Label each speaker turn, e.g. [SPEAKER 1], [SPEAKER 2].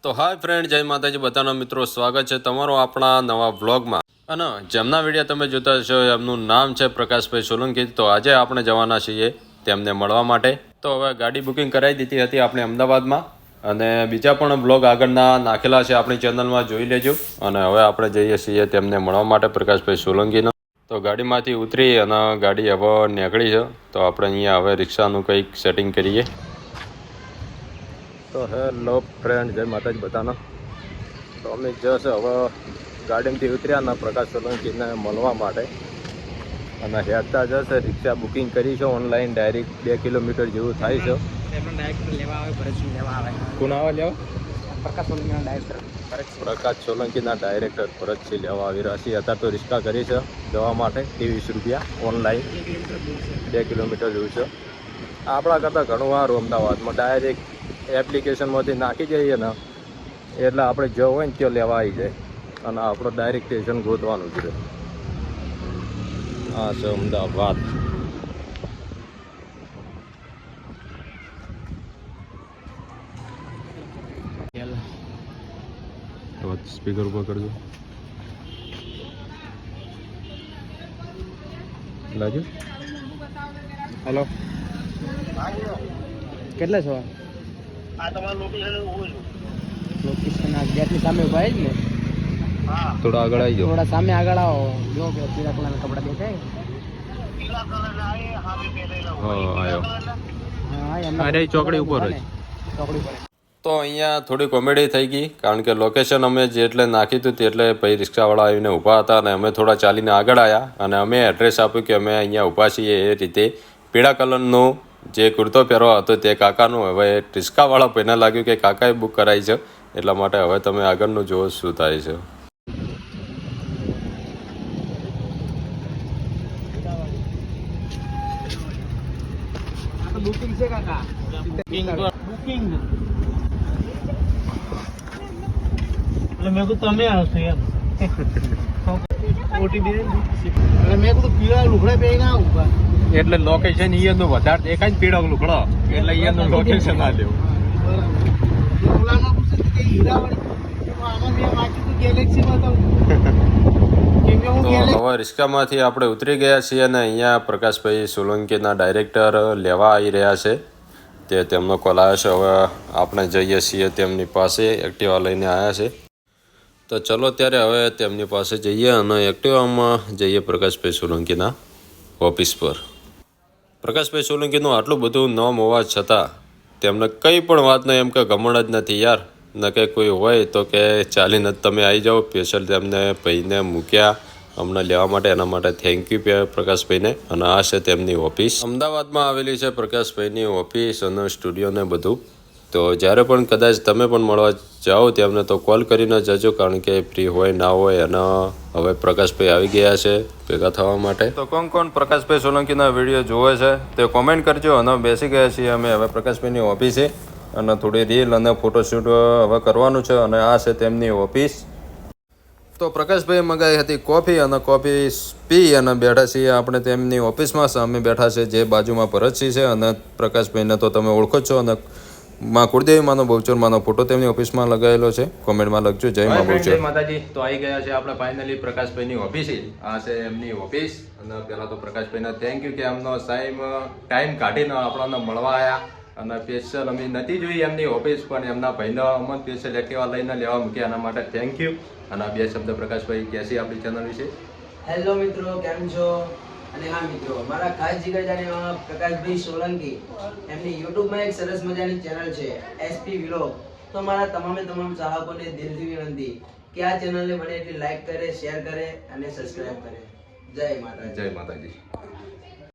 [SPEAKER 1] તો હાય ફ્રેન્ડ, જય માતાજી બધાના મિત્રો, સ્વાગત છે તમારો આપણા નવા વ્લોગમાં. અને જેમના વિડીયો તમે જોતા હશો એમનું નામ છે પ્રકાશભાઈ સોલંકી. તો આજે આપણે જવાના છીએ તેમને મળવા માટે. તો હવે ગાડી બુકિંગ કરાવી દીધી હતી આપણે અમદાવાદમાં, અને બીજા પણ બ્લોગ આગળના નાખેલા છે આપણી ચેનલમાં, જોઈ લેજો. અને હવે આપણે જઈએ છીએ તેમને મળવા માટે પ્રકાશભાઈ સોલંકીનો. તો ગાડીમાંથી ઉતરી અને ગાડી હવે નીકળી છે. તો આપણે અહીંયા હવે રિક્ષાનું કંઈક સેટિંગ કરીએ. તો હેલો ફ્રેન્ડ, જય માતાજી બધાના. તો અમે જશે હવે ગાડીમાંથી ઉતર્યા ને પ્રકાશ સોલંકીને મળવા માટે, અને હેરતા જશે. રિક્ષા બુકિંગ કરી છે ઓનલાઈન, ડાયરેક્ટ 2 કિલોમીટર જેવું થાય છે. કોણ આવે લેવા? પ્રકાશ સોલંકીના ડાયરેક્ટર ભરતસિંહ લેવા આવી રહ્યા છીએ. અત્યારે તો રિક્ષા કરી છે જવા માટે 23 રૂપિયા ઓનલાઈન, 2 કિલોમીટર જેવું છે. આપણા કરતાં ઘણું સારું અમદાવાદમાં ડાયરેક્ટ એપ્લિકેશનમાંથી નાખી જઈએ ને એટલે આપણે જવું હોય ને ત્યાં લેવા આવી જાય, અને આપણો ડાયરેક્ટ સ્ટેશન ગોતવાનું છે. આ છે અમદાવાદ. સ્પીકર ઉપર કરજો. લાજો. હેલો,
[SPEAKER 2] કેટલા છો?
[SPEAKER 3] આ તમારું
[SPEAKER 2] લોકેશન આ ગેટની સામે ઉભા જ ને?
[SPEAKER 3] હા,
[SPEAKER 1] થોડા આગળ આવી જાઓ.
[SPEAKER 2] થોડા સામે આગળ આવો. જો કે પીળા કલરના કપડા દેખાય.
[SPEAKER 3] પીલા કલરના આ હામે પહેરેલા
[SPEAKER 1] હા, આવ્યો.
[SPEAKER 2] હા, એમના
[SPEAKER 1] અરે ચોકડી ઉપર જ.
[SPEAKER 2] ચોકડી ઉપર.
[SPEAKER 1] તો અહીંયા થોડી કોમેડી થઈ ગઈ, કારણ કે લોકેશન અમે જેટલે નાખી હતું તેટલે પછી રિક્ષાવાળા આવીને ઊભા હતા, અને અમે થોડા ચાલીને આગળ આવ્યા, અને અમે એડ્રેસ આપ્યું કે અમે અહીંયા ઊભા છીએ. એ રીતે પીળા કલરનું જે કુર્તો પહેરવા હતો તે કાકાનું. હવે રિક્ષાવાળા પહેલાં લાગ્યું કે કાકાએ બુક કરાવી છે, એટલા માટે હવે તમે આગળનું જુઓ શું થાય છે.
[SPEAKER 2] બુકિંગ છે કાકા?
[SPEAKER 3] બુકિંગ એટલે મેં કીધું તમે આવશો એમ. ઓટીપી એટલે મેં કીધું પીળા લુગડા પહેરીને આવું ઉભા.
[SPEAKER 1] એટલે લોકેશન અહીંયાનું વધારે દેખાય ને, પીળો લુકડો, એટલે અહીંયાનું લોકેશન આ લેવું.
[SPEAKER 3] ઓલામાં પૂછ્યું કે હીરાવાળી, આમાં મેં વાંચ્યું હતું ગેલેક્સી બતાવું.
[SPEAKER 1] તો હવે રિક્ષામાંથી આપણે ઉતરી ગયા છીએ, અને અહીંયા પ્રકાશભાઈ સોલંકીના ડાયરેક્ટર લેવા આવી રહ્યા છે. તે તેમનો કોલ આવ્યો છે. હવે આપણે જઈએ છીએ તેમની પાસે, એક્ટિવા લઈને આવ્યા છે. તો ચલો ત્યારે હવે તેમની પાસે જઈએ અને એક્ટિવામાં જઈએ પ્રકાશભાઈ સોલંકીના ઓફિસ પર. પ્રકાશભાઈ સોલંકીનું આટલું બધું નામ હોવા છતાં તેમને કંઈ પણ વાતનો એમ કે ઘમંડ જ નથી યાર. ન કે કોઈ હોય તો કે ચાલીને જ તમે આવી જાઓ. સ્પેશિયલ તેમને ભાઈને મૂક્યા અમને લેવા માટે, એના માટે થેન્ક યુ પ્રકાશભાઈને. અને આ છે તેમની ઓફિસ, અમદાવાદમાં આવેલી છે પ્રકાશભાઈની ઓફિસ અને સ્ટુડિયો ને બધું. તો જ્યારે પણ કદાચ તમે પણ મળવા જાઓ તેમને તો કોલ કરીને જજો, કારણ કે ફ્રી હોય ના હોય. અને હવે પ્રકાશભાઈ આવી ગયા છે ભેગા થવા માટે. તો કોણ પ્રકાશભાઈ સોલંકીના વિડીયો જોવે છે તે કોમેન્ટ કરજો. અને બેસી ગયા છીએ અમે હવે પ્રકાશભાઈની ઓફિસે, અને થોડી રીલ અને ફોટોશૂટ હવે કરવાનું છે. અને આ છે તેમની ઓફિસ. તો પ્રકાશભાઈ મંગાવી હતી કોફી, અને કોફી પી અને બેઠા છીએ આપણે તેમની ઓફિસમાં. સામે બેઠા છે જે બાજુમાં ભરતસિંહ છે, અને પ્રકાશભાઈને તો તમે ઓળખો જ છો. અને માં કુળદેવી માનો બહુચર માનો ફોટો તેમની ઓફિસમાં લગાવેલો છે. કોમેન્ટમાં લખજો જય માં બહુચર. જય માતાજી. તો આવી ગયા છે આપણે ફાઇનલી પ્રકાશભાઈની ઓફિસે. આ છે એમની ઓફિસ. અને પહેલાં તો પ્રકાશભાઈને થેન્ક યુ કે એમનો ટાઈમ કાઢીને આપણને મળવા આવ્યા. અને સ્પેશિયલ અમે નથી જોઈ એમની ઓફિસ, પણ એમના ભાઈને અમને સ્પેશિયલ એક્ટિવા લઈને લેવા મૂક્યા, એના માટે થેન્ક યુ. અને બે શબ્દ પ્રકાશભાઈ કહેશે આપણી ચેનલ વિશે.
[SPEAKER 2] હેલો મિત્રો, કેમ છો? અને હા મિત્રો, મારા ખાસ જીગરજાની પ્રકાશભાઈ સોલંકી, એમની યુટ્યુબમાં એક સરસ મજાની ચેનલ છે એસપી વ્લોગ. તો મારા તમામ ચાહકોને દિલથી વિનંતી કે આ ચેનલને બને એટલી લાઈક કરે, શેર કરે અને સબસ્ક્રાઇબ કરે. જય માતાજી.
[SPEAKER 1] જય માતાજી.